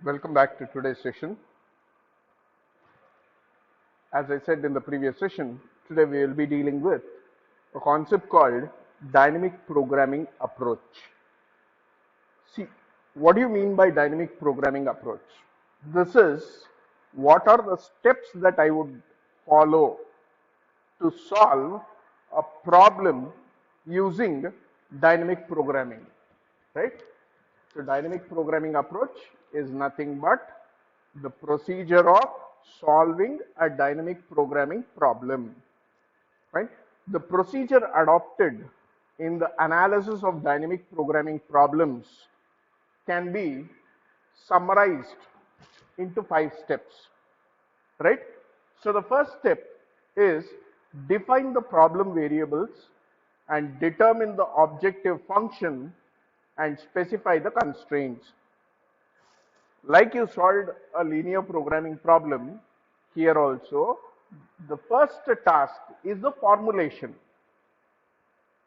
Welcome back to today's session. As I said in the previous session, today we will be dealing with a concept called dynamic programming approach. See, what do you mean by dynamic programming approach? This is what are the steps that I would follow to solve a problem using dynamic programming, right? So dynamic programming approach is nothing but the procedure of solving a dynamic programming problem, right? The procedure adopted in the analysis of dynamic programming problems can be summarized into 5 steps, right? So the first step is define the problem variables and determine the objective function and specify the constraints. Like you solved a linear programming problem, here also the first task is the formulation,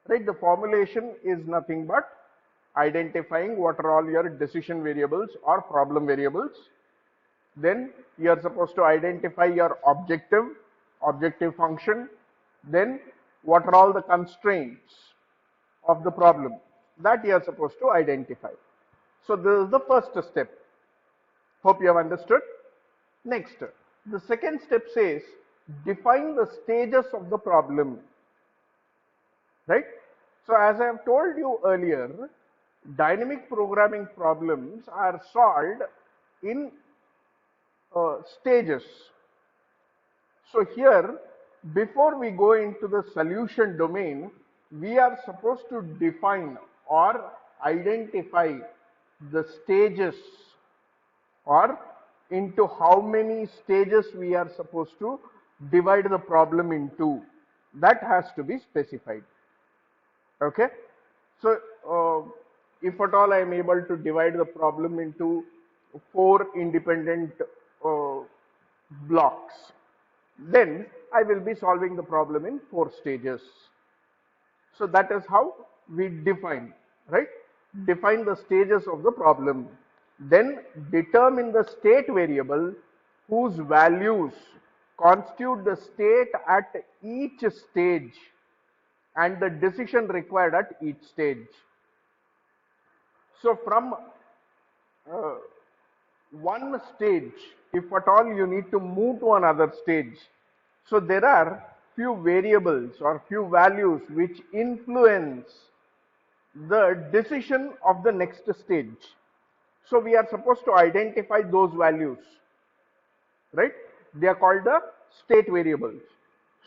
right? The formulation is nothing but identifying what are all your decision variables or problem variables. Then you are supposed to identify your objective function. Then what are all the constraints of the problem that you are supposed to identify. So this is the first step. Hope you have understood. Next, the second step says define the stages of the problem, right? So as I have told you earlier, dynamic programming problems are solved in stages. So here, before we go into the solution domain, we are supposed to define or identify the stages, or into how many stages we are supposed to divide the problem into. That has to be specified. Okay. So if at all I am able to divide the problem into 4 independent blocks, then I will be solving the problem in 4 stages. So that is how we define, right? Define the stages of the problem. Then determine the state variable whose values constitute the state at each stage and the decision required at each stage. So from one stage, if at all you need to move to another stage, so there are few variables or few values which influence the decision of the next stage. So we are supposed to identify those values, right? They are called the state variables.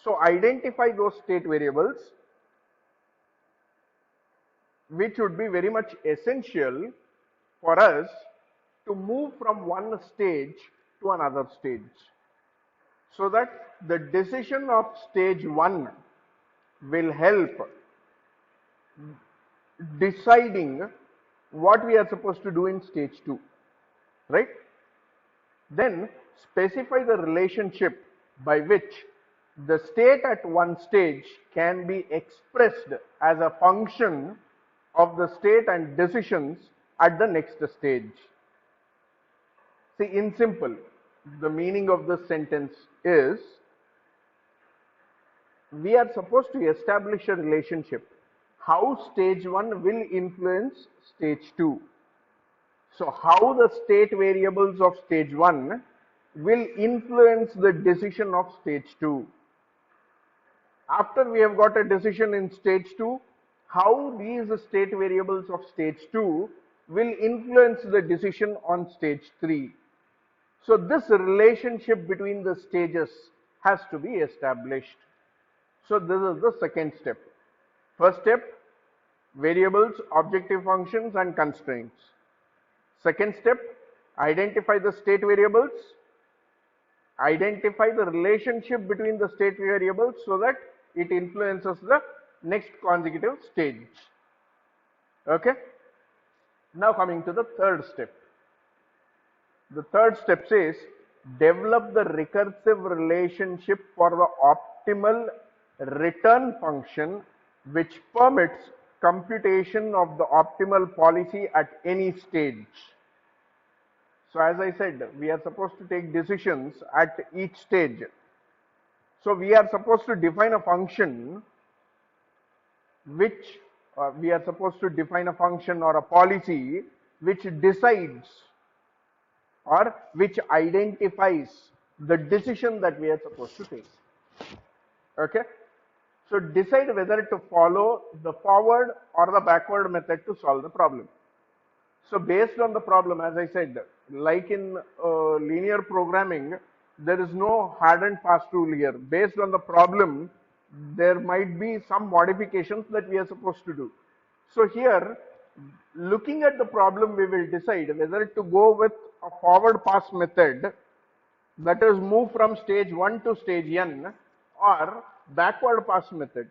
So identify those state variables, which would be very much essential for us to move from one stage to another stage, so that the decision of stage 1 will help deciding what we are supposed to do in stage 2, right? Then specify the relationship by which the state at one stage can be expressed as a function of the state and decisions at the next stage. See, in simple, the meaning of this sentence is we are supposed to establish a relationship how stage 1 will influence stage 2. So how the state variables of stage 1 will influence the decision of stage 2. After we have got a decision in stage 2, how these state variables of stage 2 will influence the decision on stage 3. So this relationship between the stages has to be established. So this is the second step. First step, variables, objective functions and constraints. Second step, identify the state variables, identify the relationship between the state variables so that it influences the next consecutive stage. Okay. Now coming to the third step. The third step says develop the recursive relationship for the optimal return function which permits computation of the optimal policy at any stage. So as I said, we are supposed to take decisions at each stage. So we are supposed to define a function which we are supposed to define a function or a policy which decides or which identifies the decision that we are supposed to take. Okay? So decide whether to follow the forward or the backward method to solve the problem. So based on the problem, as I said, like in linear programming, there is no hard and fast rule here. Based on the problem, there might be some modifications that we are supposed to do. So here, looking at the problem, we will decide whether to go with a forward pass method, that is move from stage 1 to stage n, or backward pass method,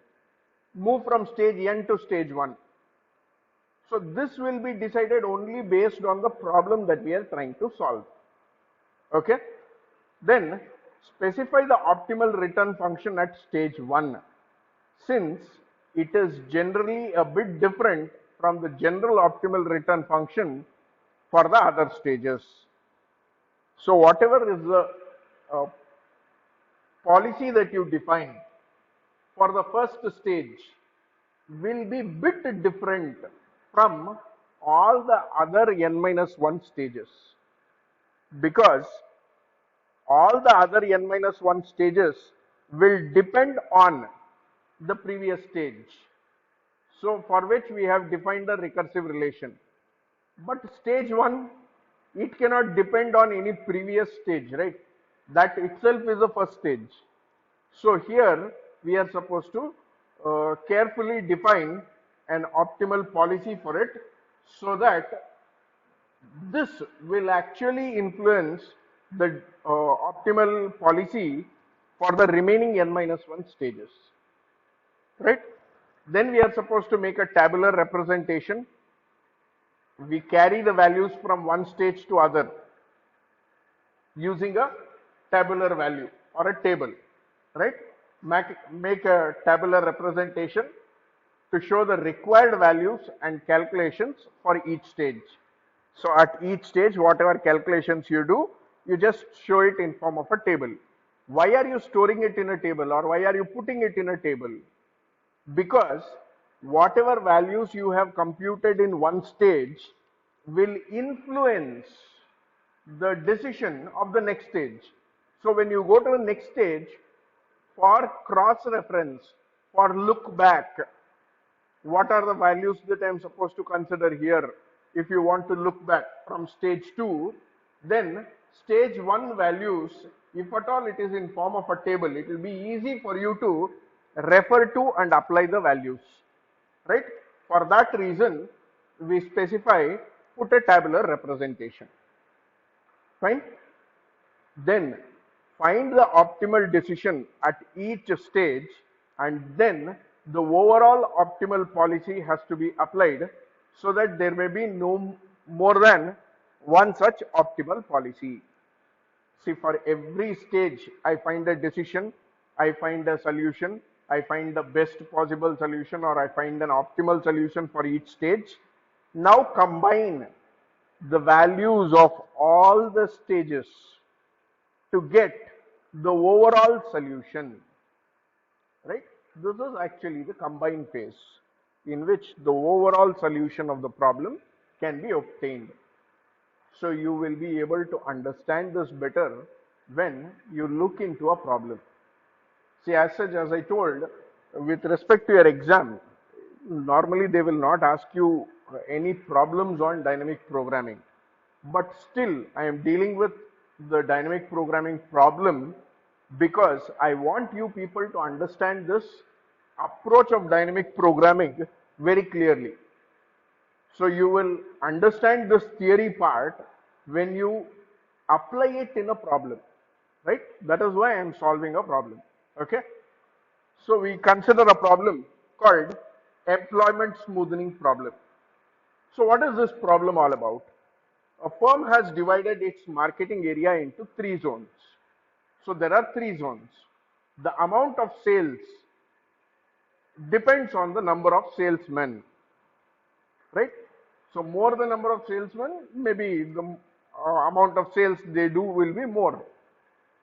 move from stage n to stage 1. So this will be decided only based on the problem that we are trying to solve. Okay. Then specify the optimal return function at stage 1, since it is generally a bit different from the general optimal return function for the other stages. So whatever is the policy that you define for the first stage will be bit different from all the other n-1 stages, because all the other n-1 stages will depend on the previous stage. So for which we have defined the recursive relation. But stage 1, it cannot depend on any previous stage, right? That itself is the first stage. So here we are supposed to carefully define an optimal policy for it, so that this will actually influence the optimal policy for the remaining n-1 stages, right? Then we are supposed to make a tabular representation. We carry the values from one stage to other using a tabular value or a table, right? Make a tabular representation to show the required values and calculations for each stage. So at each stage, whatever calculations you do, you just show it in form of a table. Why are you storing it in a table, or why are you putting it in a table? Because whatever values you have computed in one stage will influence the decision of the next stage. So when you go to the next stage, for cross reference, for look back, what are the values that I am supposed to consider here? If you want to look back from stage 2, then stage 1 values, if at all it is in form of a table, it will be easy for you to refer to and apply the values, right? For that reason, we specify put a tabular representation. Fine. Then find the optimal decision at each stage, and then the overall optimal policy has to be applied, so that there may be no more than one such optimal policy. See, for every stage, I find a decision, I find a solution, I find the best possible solution, or I find an optimal solution for each stage. Now combine the values of all the stages to get the overall solution, right? This is actually the combined phase in which the overall solution of the problem can be obtained. So you will be able to understand this better when you look into a problem. See, as such, as I told, with respect to your exam, normally they will not ask you any problems on dynamic programming. But still, I am dealing with the dynamic programming problem because I want you people to understand this approach of dynamic programming very clearly. So you will understand this theory part when you apply it in a problem, right? That is why I am solving a problem. Okay. So we consider a problem called employment smoothing problem. So what is this problem all about? A firm has divided its marketing area into 3 zones. So there are 3 zones. The amount of sales depends on the number of salesmen, right? So more the number of salesmen, maybe the amount of sales they do will be more.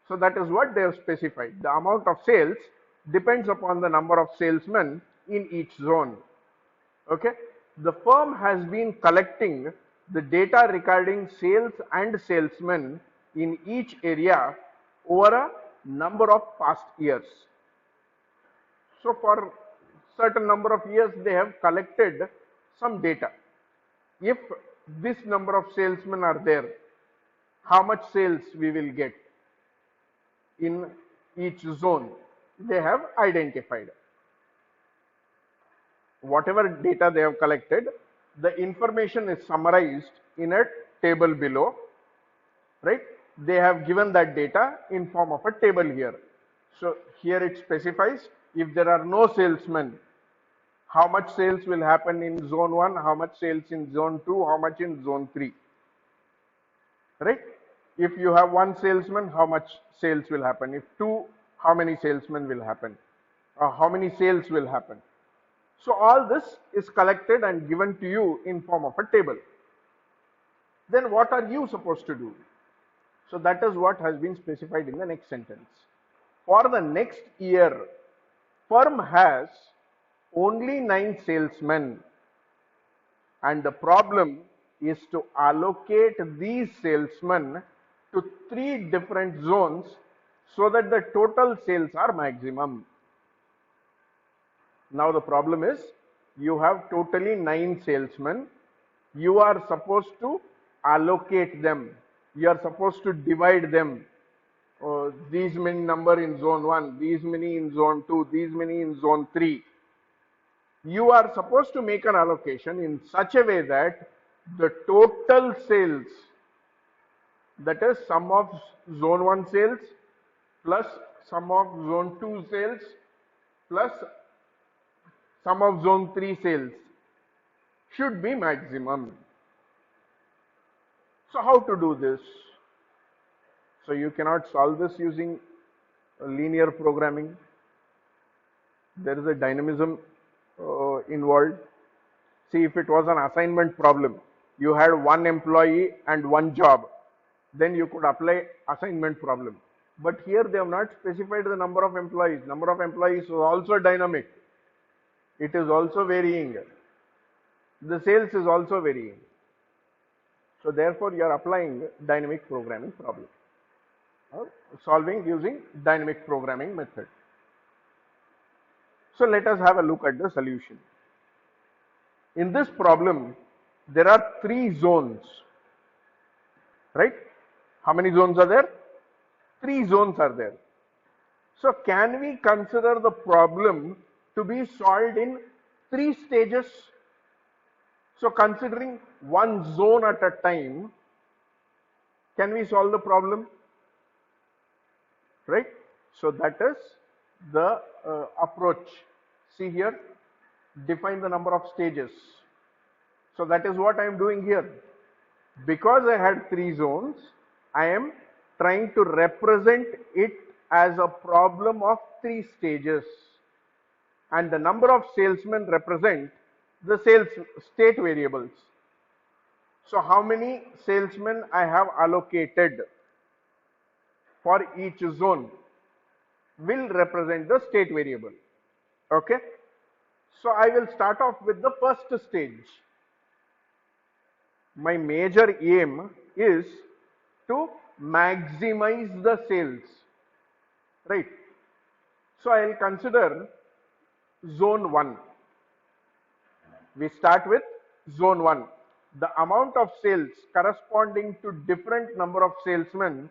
So that is what they have specified. The amount of sales depends upon the number of salesmen in each zone. Okay. The firm has been collecting the data regarding sales and salesmen in each area over a number of past years. So for certain number of years they have collected some data. If this number of salesmen are there, how much sales we will get in each zone, they have identified. Whatever data they have collected, the information is summarized in a table below, right? They have given that data in form of a table here. So here it specifies if there are no salesmen, how much sales will happen in zone 1, how much sales in zone 2, how much in zone 3, right? If you have one salesman, how much sales will happen? If two, how many salesmen will happen? Or how many sales will happen? So all this is collected and given to you in form of a table. Then what are you supposed to do? So that is what has been specified in the next sentence. For the next year, firm has only 9 salesmen, and the problem is to allocate these salesmen to 3 different zones so that the total sales are maximum. Now the problem is you have totally 9 salesmen. You are supposed to allocate them. You are supposed to divide them. These many number in zone 1, these many in zone 2, these many in zone 3. You are supposed to make an allocation in such a way that the total sales, that is sum of zone 1 sales plus sum of zone 2 sales plus sum of zone 3 sales, should be maximum. So how to do this? So you cannot solve this using linear programming. There is a dynamism involved. See, if it was an assignment problem, you had one employee and one job, then you could apply assignment problem. But here they have not specified the number of employees. Number of employees is also dynamic. It is also varying. The sales is also varying. So therefore you are applying dynamic programming problem, or solving using dynamic programming method. So let us have a look at the solution. In this problem, there are 3 zones, right? How many zones are there? 3 zones are there. So can we consider the problem to be solved in 3 stages? So considering one zone at a time, can we solve the problem? Right? So that is the approach. See here, define the number of stages. So that is what I am doing here. Because I had 3 zones, I am trying to represent it as a problem of 3 stages. And the number of salesmen represent the sales state variables. So how many salesmen I have allocated for each zone will represent the state variable. Okay. So I will start off with the first stage. My major aim is to maximize the sales, right? So I will consider zone 1. We start with zone 1. The amount of sales corresponding to different number of salesmen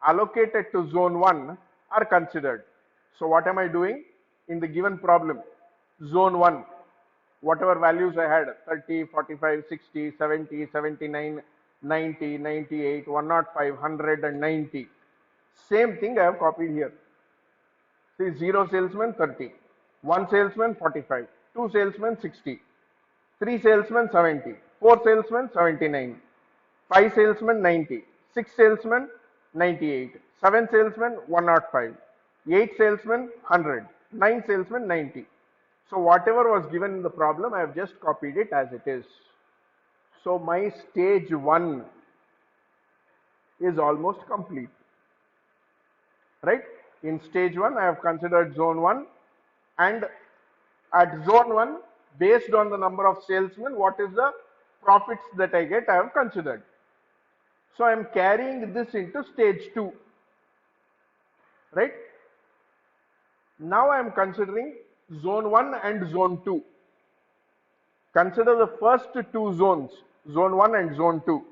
allocated to zone 1 are considered. So what am I doing in the given problem? Zone 1, whatever values I had, 30, 45, 60, 70, 79, 90, 98, 105, 100 and 90. Same thing I have copied here. See, 0 salesman 30, 1 salesman 45, 2 salesmen 60, 3 salesmen 70, 4 salesmen 79, 5 salesmen 90, 6 salesmen 98, 7 salesmen 105, 8 salesmen 100, 9 salesmen 90. So whatever was given in the problem, I have just copied it as it is. So my stage 1 is almost complete, right? In stage 1, I have considered zone 1, and at zone 1, based on the number of salesmen, what is the profits that I get, I have considered. So I am carrying this into stage 2, right? Now I am considering zone 1 and zone 2. Consider the first two zones, zone 1 and zone 2.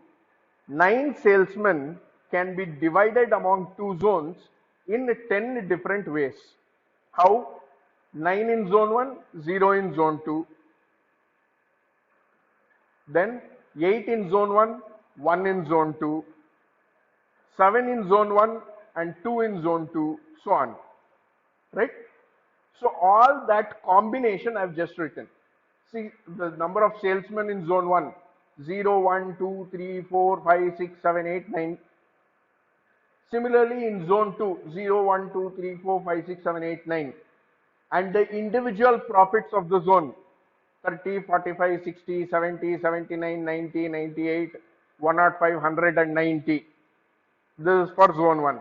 9 salesmen can be divided among two zones in 10 different ways. How? 9 in zone 1, 0 in zone 2. Then 8 in zone 1, 1 in zone 2. 7 in zone 1 and 2 in zone 2, so on. Right? So all that combination I have just written. See the number of salesmen in zone 1, 0, 1, 2, 3, 4, 5, 6, 7, 8, 9. Similarly in zone 2, 0, 1, 2, 3, 4, 5, 6, 7, 8, 9. And the individual profits of the zone, 30, 45, 60, 70, 79, 90, 98, 105, 190. This is for zone 1.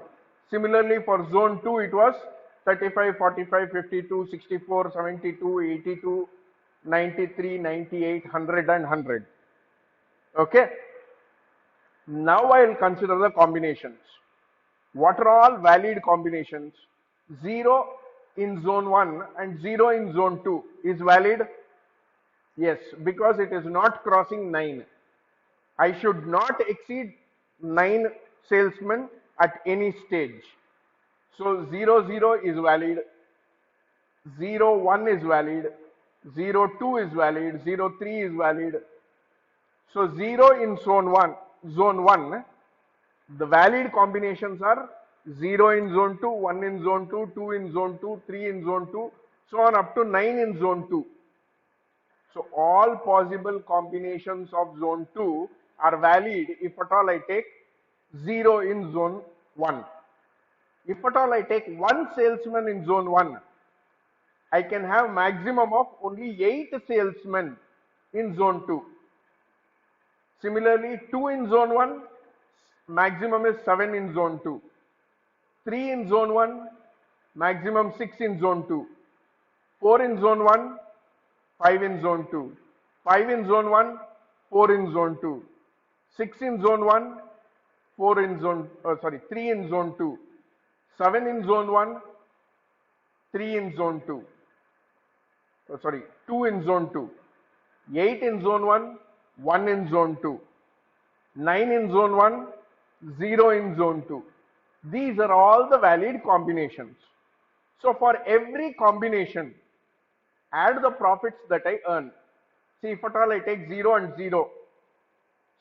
Similarly for zone 2 it was 35, 45, 52, 64, 72, 82, 93, 98, 100 and 100. Okay. Now I will consider the combinations. What are all valid combinations? 0 in zone 1 and 0 in zone 2 is valid? Yes, because it is not crossing 9. I should not exceed 9 salesmen at any stage. So 0, 0 is valid, 0, 1 is valid, 0, 2 is valid, 0, 3 is valid. So 0 in zone 1, the valid combinations are 0 in zone 2, 1 in zone 2, 2 in zone 2, 3 in zone 2, so on up to 9 in zone 2. So all possible combinations of zone 2 are valid if at all I take 0 in zone 1. If at all I take 1 salesman in zone 1, I can have maximum of only 8 salesmen in zone 2. Similarly, 2 in zone 1, maximum is 7 in zone 2. 3 in zone 1, maximum 6 in zone 2. 4 in zone 1, 5 in zone 2. 5 in zone 1, 4 in zone 2. 6 in zone 1, 3 in zone 2. 7 in zone 1, 3 in zone 2. 2 in zone 2. 8 in zone 1, 1 in zone 2. 9 in zone 1, 0 in zone 2. These are all the valid combinations. So for every combination, add the profits that I earn. See, if at all I take 0 and 0,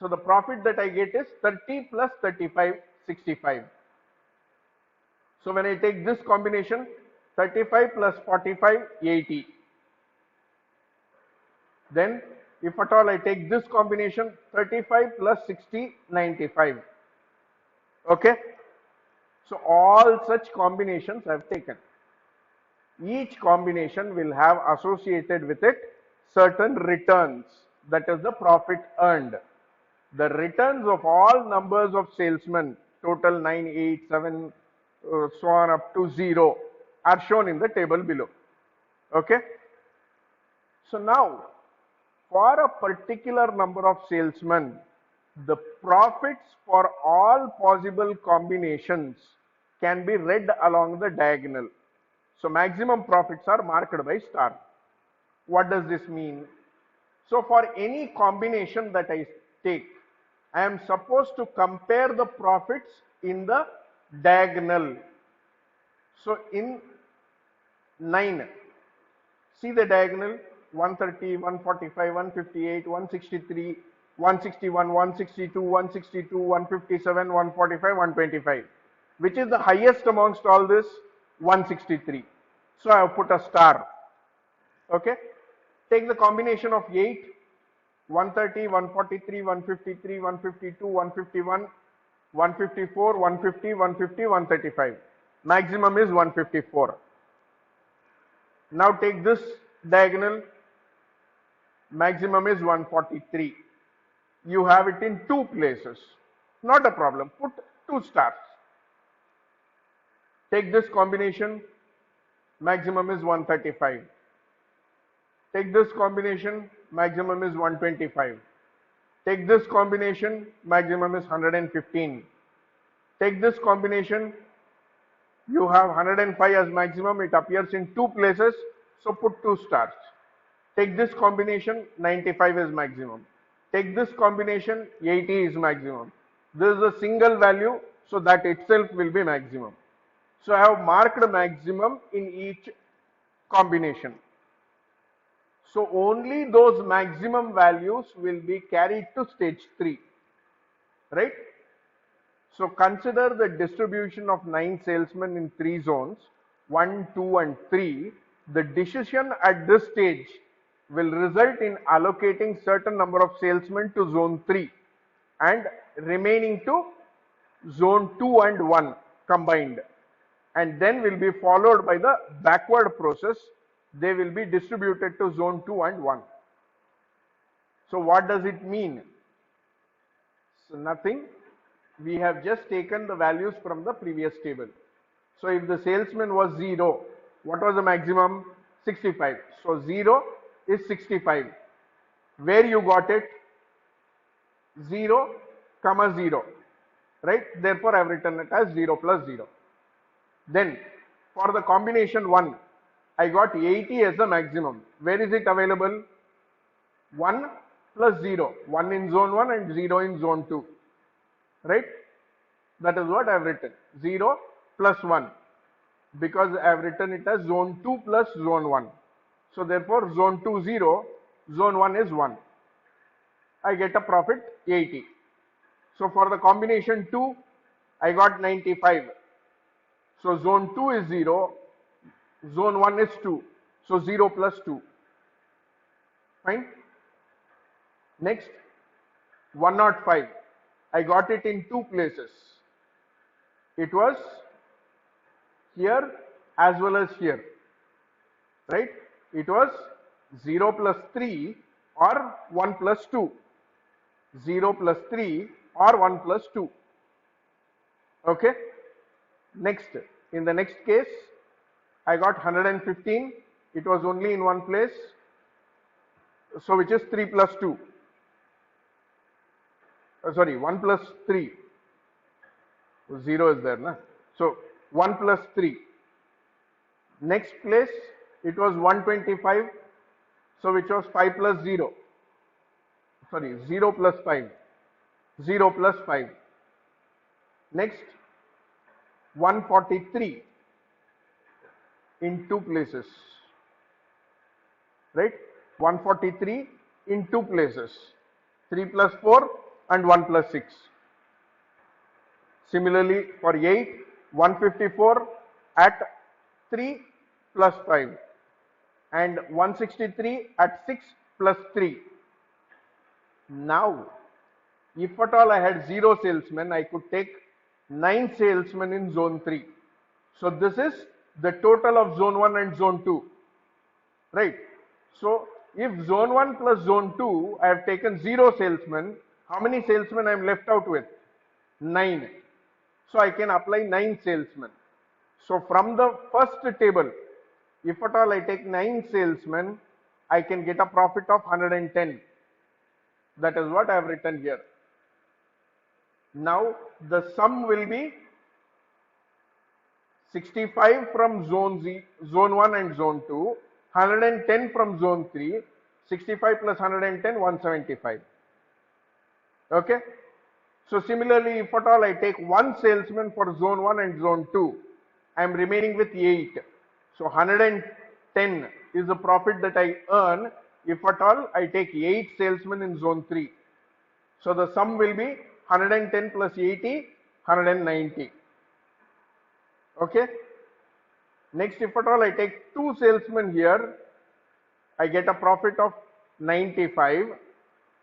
so the profit that I get is 30 plus 35, 65. So when I take this combination, 35 plus 45, 80. Then if at all I take this combination, 35 plus 60, 95. Okay. So all such combinations I have taken. Each combination will have associated with it certain returns, that is the profit earned. The returns of all numbers of salesmen, total 9, 8, 7, so on up to 0, are shown in the table below. Okay. So now, for a particular number of salesmen, the profits for all possible combinations can be read along the diagonal. So maximum profits are marked by star. What does this mean? So for any combination that I take, I am supposed to compare the profits in the diagonal. So in 9, see the diagonal, 130, 145, 158, 163, 161, 162, 162, 157, 145, 125. Which is the highest amongst all this? 163. So I have put a star. Okay. Take the combination of 8, 130, 143, 153, 152, 151, 154, 150, 150, 135. Maximum is 154. Now take this diagonal. Maximum is 143. You have it in 2 places. Not a problem. Put 2 stars. Take this combination, maximum is 135. Take this combination, maximum is 125. Take this combination, maximum is 115. Take this combination, you have 105 as maximum, it appears in 2 places, so put 2 stars. Take this combination, 95 is maximum. Take this combination, 80 is maximum. This is a single value, so that itself will be maximum. So I have marked maximum in each combination. So only those maximum values will be carried to stage 3, right? So consider the distribution of 9 salesmen in 3 zones, 1, 2 and 3. The decision at this stage will result in allocating certain number of salesmen to zone 3 and remaining to zone 2 and 1 combined, and then will be followed by the backward process. They will be distributed to zone 2 and 1. So what does it mean? So nothing. We have just taken the values from the previous table. So if the salesman was 0, what was the maximum? 65. So 0 is 65. Where you got it? 0, 0. Right? Therefore I have written it as 0 plus 0. Then for the combination 1, I got 80 as the maximum. Where is it available? 1 plus 0. 1 in zone 1 and 0 in zone 2. Right? That is what I have written. 0 plus 1. Because I have written it as zone 2 plus zone 1. So therefore zone 2 0, zone 1 is 1. I get a profit 80. So for the combination 2, I got 95. So zone 2 is 0, zone 1 is 2. So 0 plus 2. Fine. Next, 105. I got it in 2 places. It was here as well as here. Right? It was 0 plus 3 or 1 plus 2. 0 plus 3 or 1 plus 2. Okay. Next, in the next case, I got 115. It was only in one place. So which is 3 plus 2. Sorry, 1 plus 3. 0 is there, na? So 1 plus 3. Next place, it was 125. So which was 5 plus 0. Sorry, 0 plus 5. 0 plus 5. Next, 143 in 2 places. Right? 143 in 2 places. 3 plus 4 and 1 plus 6. Similarly, for 8, 154 at 3 plus 5 and 163 at 6 plus 3. Now, if at all I had 0 salesmen, I could take 9 salesmen in zone 3. So this is the total of zone 1 and zone 2. Right? So if zone 1 plus zone 2, I have taken 0 salesmen, how many salesmen I am left out with? 9. So I can apply 9 salesmen. So from the first table, if at all I take 9 salesmen, I can get a profit of 110. That is what I have written here. Now the sum will be 65 from zone 1 and zone 2, 110 from zone 3, 65 plus 110, 175. Okay. So similarly, if at all I take 1 salesman for zone 1 and zone 2, I am remaining with 8. So 110 is the profit that I earn if at all I take 8 salesmen in zone 3. So the sum will be 110 plus 80, 190. Okay. Next, if at all I take 2 salesmen here, I get a profit of 95,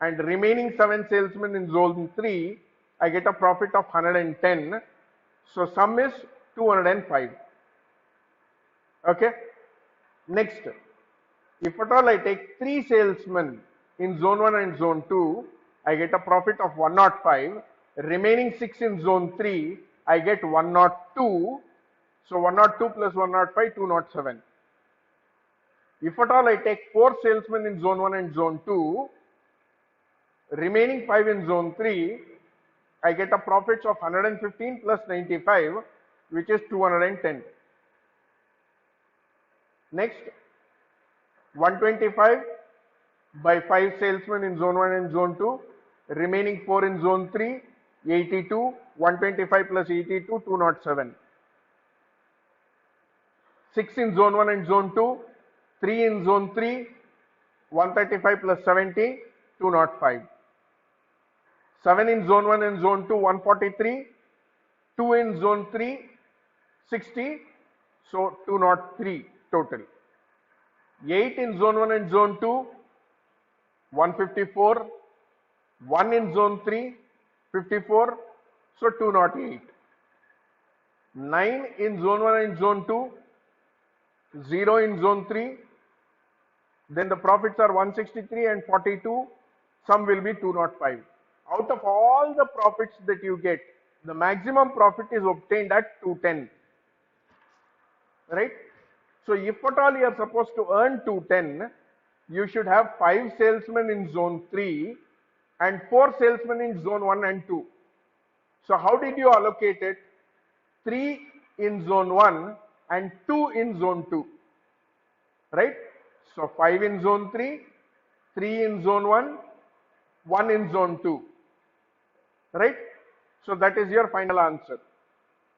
and remaining 7 salesmen in zone 3, I get a profit of 110. So sum is 205. Okay. Next, if at all I take 3 salesmen in zone 1 and zone 2, I get a profit of 105, remaining 6 in zone 3, I get 102. So 102 plus 105, 207. If at all I take 4 salesmen in zone 1 and zone 2, remaining 5 in zone 3, I get a profits of 115 plus 95, which is 210. Next, 125 by 5 salesmen in zone 1 and zone 2, remaining 4 in zone 3, 82, 125 plus 82, 207. 6 in zone 1 and zone 2, 3 in zone 3, 135 plus 70, 205. 7 in zone 1 and zone 2, 143, 2 in zone 3, 60, so 203 total. 8 in zone 1 and zone 2, 154, 1 in zone 3, 54, so 208. 9 in zone 1 and zone 2, 0 in zone 3, then the profits are 163 and 42, sum will be 205. Out of all the profits that you get, the maximum profit is obtained at 210, right? So if at all you are supposed to earn 210, you should have 5 salesmen in zone 3 and 4 salesmen in zone 1 and 2. So how did you allocate it? 3 in zone 1 and 2 in zone 2, right? So 5 in zone 3, 3 in zone 1, 1 in zone 2, right? So that is your final answer.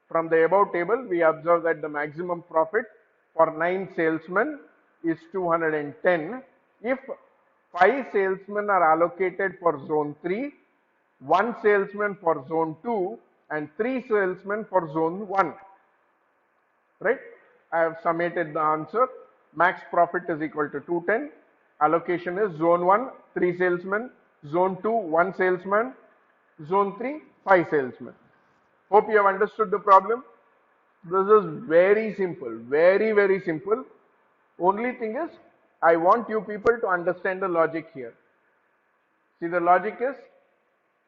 From the above table, we observe that the maximum profit for 9 salesmen is 210 if 5 salesmen are allocated for zone 3, 1 salesman for zone 2 and 3 salesmen for zone 1, right? I have summated the answer. Max profit is equal to 210. Allocation is zone 1, 3 salesmen, zone 2, 1 salesman, zone 3, 5 salesmen. Hope you have understood the problem. This is very simple, very simple. Only thing is, I want you people to understand the logic here. See, the logic is,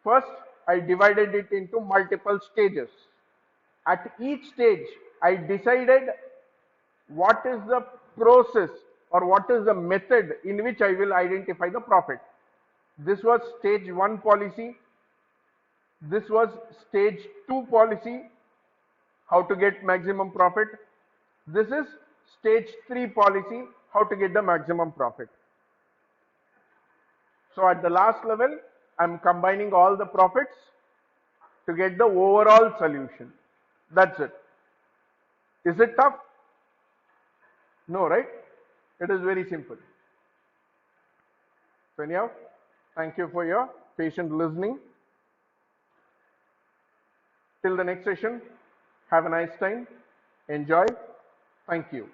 first I divided it into multiple stages. At each stage, I decided what is the process or what is the method in which I will identify the profit. This was stage 1 policy. This was stage 2 policy, how to get maximum profit. This is stage 3 policy, how to get the maximum profit. So at the last level, I am combining all the profits to get the overall solution. That's it. Is it tough? No, right? It is very simple. So anyhow, thank you for your patient listening. Till the next session, have a nice time. Enjoy. Thank you.